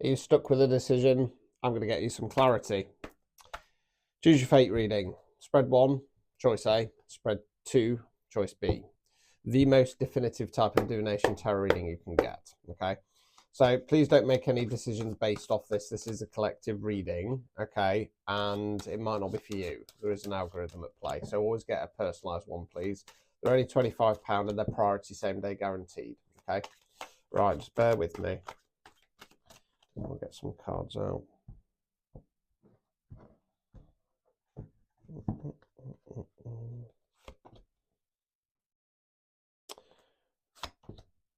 Are you stuck with a decision? I'm going to get you some clarity. Choose your fate reading. Spread 1, choice A. Spread 2, choice B. The most definitive type of divination tarot reading you can get. Okay, so please don't make any decisions based off this. This is a collective reading, okay, and it might not be for you. There is an algorithm at play, so always get a personalised one, please. They're only £25 and they're priority same day guaranteed. Okay, right, just bear with me. I'll get some cards out.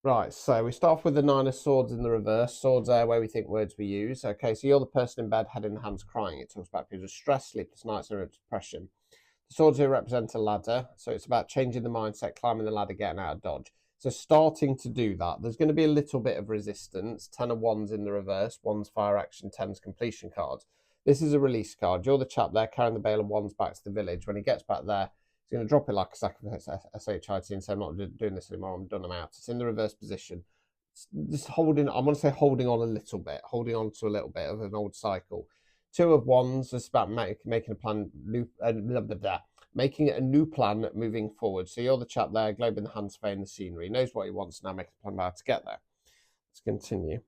Right, so we start off with the 9 of Swords in the reverse. Swords are where we think words we use. Okay, so you're the person in bed, head in the hands, crying. It talks about periods of stress, sleepless nights, and depression. The swords here represent a ladder, so it's about changing the mindset, climbing the ladder, getting out of dodge. So starting to do that, there's going to be a little bit of resistance. 10 of Wands in the reverse, Wands fire action, 10's completion cards. This is a release card. You're the chap there carrying the bale of Wands back to the village. When he gets back there, he's going to drop it like a sack of SHIT and say, I'm not doing this anymore, I'm done, I'm out. It's in the reverse position. It's just holding, I'm going to say holding on a little bit, holding on to a little bit of an old cycle. 2 of Wands is about making a plan, making a new plan moving forward. So you're the chap there, globe in the hand, surveying the scenery, knows what he wants now, making a plan about how to get there. Let's continue.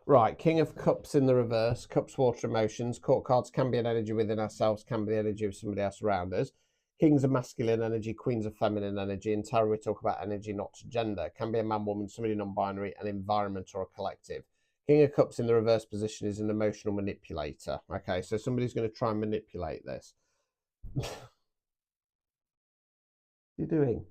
Right, King of Cups in the reverse, Cups, water, emotions. Court cards can be an energy within ourselves, can be the energy of somebody else around us. Kings are masculine energy, queens are feminine energy. In tarot, we talk about energy, not gender. Can be a man, woman, somebody non-binary, an environment, or a collective. King of Cups in the reverse position is an emotional manipulator. Okay, so somebody's going to try and manipulate this. What are you doing?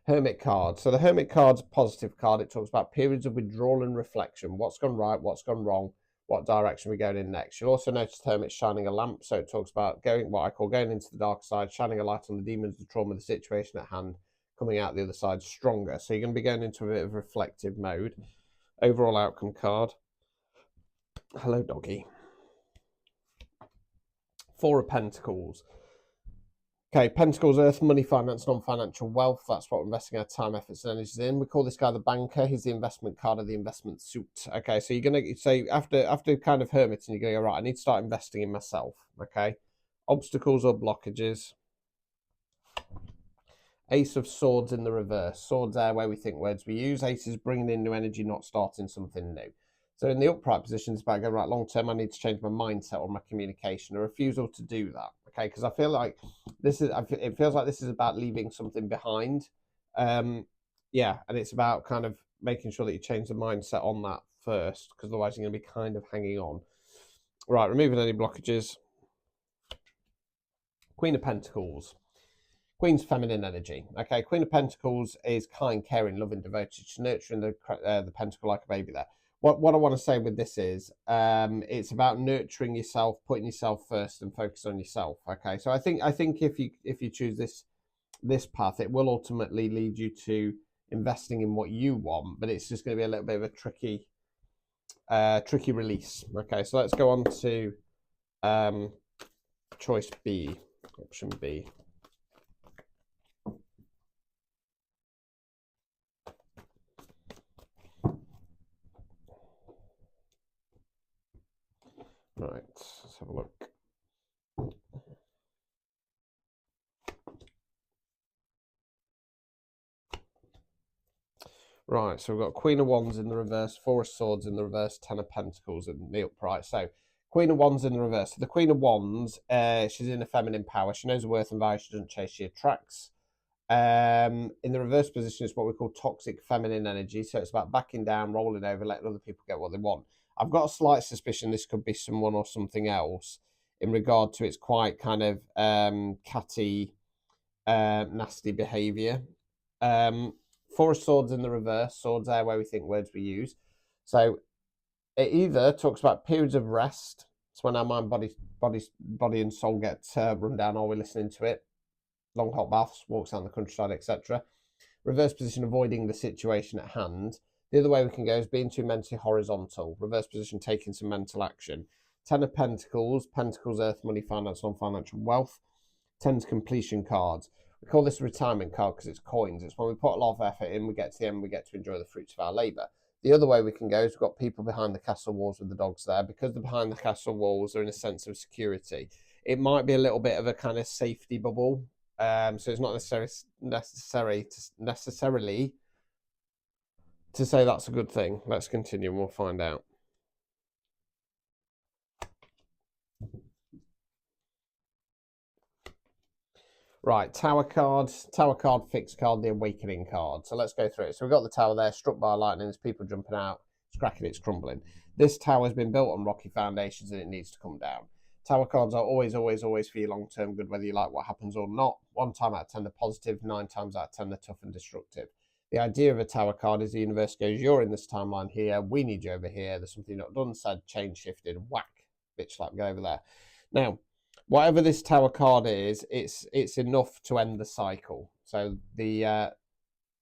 Hermit card. So the Hermit card's a positive card. It talks about periods of withdrawal and reflection. What's gone right, what's gone wrong, what direction we're going in next. You'll also notice the Hermit's shining a lamp. So it talks about going, what I call going into the dark side, shining a light on the demons, the trauma, the situation at hand, coming out the other side stronger. So you're going to be going into a bit of reflective mode. Overall outcome card. Hello, doggy. 4 of Pentacles. Okay, Pentacles, Earth, money, finance, non-financial wealth. That's what we're investing our time, efforts, and energies in. We call this guy the banker. He's the investment card of the investment suit. Okay, so you're going to say, after kind of hermiting, you're going to go, right, I need to start investing in myself. Okay, obstacles or blockages. Ace of Swords in the reverse. Swords are where we think words we use. Ace is bringing in new energy, not starting something new. So in the upright position, it's about going, right, long term, I need to change my mindset or my communication, a refusal to do that. Okay, because I feel like it feels like this is about leaving something behind. Yeah, and it's about kind of making sure that you change the mindset on that first, because otherwise you're going to be kind of hanging on. Right, removing any blockages. Queen of Pentacles. Queen's feminine energy. Okay, Queen of Pentacles is kind, caring, loving, devoted. She's nurturing the pentacle like a baby there. What I want to say with this is it's about nurturing yourself, putting yourself first and focus on yourself. Okay, so I think if you choose this path, it will ultimately lead you to investing in what you want, but it's just going to be a little bit of a tricky release. Okay, so let's go on to choice B, option B. Right, let's have a look. Right, so we've got Queen of Wands in the reverse, 4 of Swords in the reverse, 10 of Pentacles in the upright. So Queen of Wands in the reverse. So the Queen of Wands, she's in a feminine power. She knows her worth and value. She doesn't chase, she attracts. In the reverse position is what we call toxic feminine energy. So it's about backing down, rolling over, letting other people get what they want. I've got a slight suspicion this could be someone or something else in regard to its quite kind of catty, nasty behaviour. 4 of Swords in the reverse. Swords are where we think words we use. So it either talks about periods of rest. It's when our mind, body and soul get run down, or we're listening to it. Long hot baths, walks down the countryside, etc. Reverse position, avoiding the situation at hand. The other way we can go is being too mentally horizontal. Reverse position, taking some mental action. 10 of Pentacles, Pentacles, Earth, money, finance, non-financial wealth. 10's completion cards. We call this a retirement card because it's coins. It's when we put a lot of effort in, we get to the end, we get to enjoy the fruits of our labour. The other way we can go is we've got people behind the castle walls with the dogs there. Because they're behind the castle walls, they're in a sense of security. It might be a little bit of a kind of safety bubble. So it's not necessarily to say that's a good thing. Let's continue and we'll find out. Right, tower card, fixed card, the awakening card. So let's go through it. So we've got the tower there, struck by lightning, there's people jumping out, it's cracking, it's crumbling. This tower has been built on rocky foundations and it needs to come down. Tower cards are always for your long-term good, whether you like what happens or not. 1 time out of 10 they're positive, 9 times out of 10 they're tough and destructive. The idea of a tower card is the universe goes, you're in this timeline here, we need you over here, there's something not done, said, change shifted, whack, bitch slap, go over there. Now, whatever this tower card is, it's enough to end the cycle. So the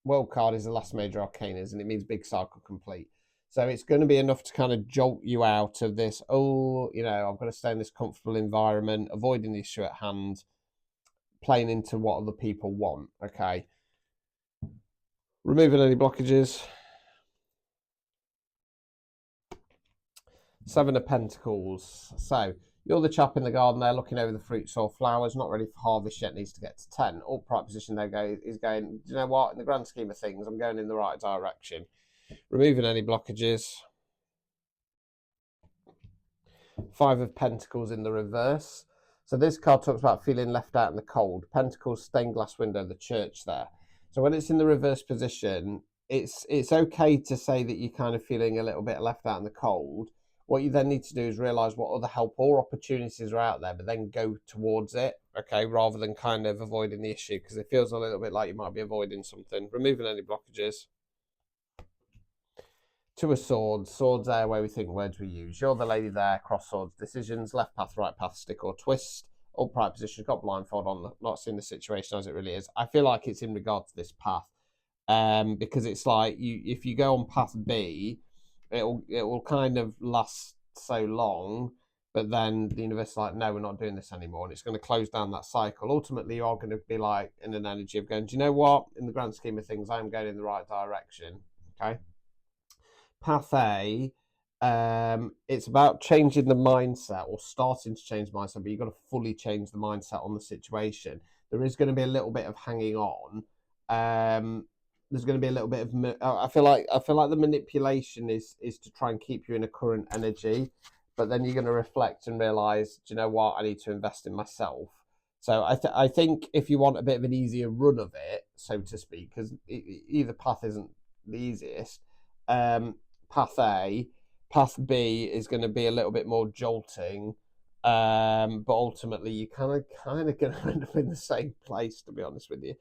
world card is the last major arcanas, and it means big cycle complete. So it's going to be enough to kind of jolt you out of this, I've got to stay in this comfortable environment, avoiding the issue at hand, playing into what other people want, okay? Removing any blockages. 7 of Pentacles. So you're the chap in the garden there looking over the fruits or flowers, not ready for harvest yet, needs to get to 10. Upright position there is going, do you know what? In the grand scheme of things, I'm going in the right direction. Removing any blockages. 5 of Pentacles in the reverse. So this card talks about feeling left out in the cold. Pentacles, stained glass window, the church there. So when it's in the reverse position, it's okay to say that you're kind of feeling a little bit left out in the cold. What you then need to do is realise what other help or opportunities are out there, but then go towards it, okay, rather than kind of avoiding the issue, because it feels a little bit like you might be avoiding something. Removing any blockages. 2 of Swords. Swords there where we think words we use. You're the lady there, cross swords, decisions, left path, right path, stick or twist. Upright position, got blindfold on, not seeing the situation as it really is. I feel like it's in regard to this path, because it's like if you go on path B, it will kind of last so long, but then the universe is like, no, we're not doing this anymore, and it's going to close down that cycle. Ultimately, you are going to be like in an energy of going, do you know what? In the grand scheme of things, I'm going in the right direction. Okay. Path A, it's about changing the mindset or starting to change the mindset, but you've got to fully change the mindset on the situation. There is going to be a little bit of hanging on. There's going to be a little bit of, I feel like the manipulation is to try and keep you in a current energy, but then you're going to reflect and realize, do you know what? I need to invest in myself. So I think if you want a bit of an easier run of it, so to speak, because either path isn't the easiest, path A, path B is going to be a little bit more jolting, but ultimately you kind of going to end up in the same place, to be honest with you.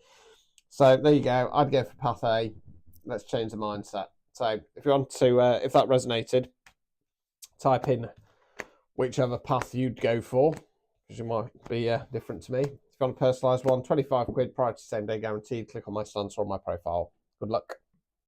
So there you go. I'd go for path A. Let's change the mindset. So if you want to, if that resonated, type in whichever path you'd go for, because you might be different to me. If you want a personalised one, 25 quid, prior to same day guaranteed. Click on my stance or on my profile. Good luck.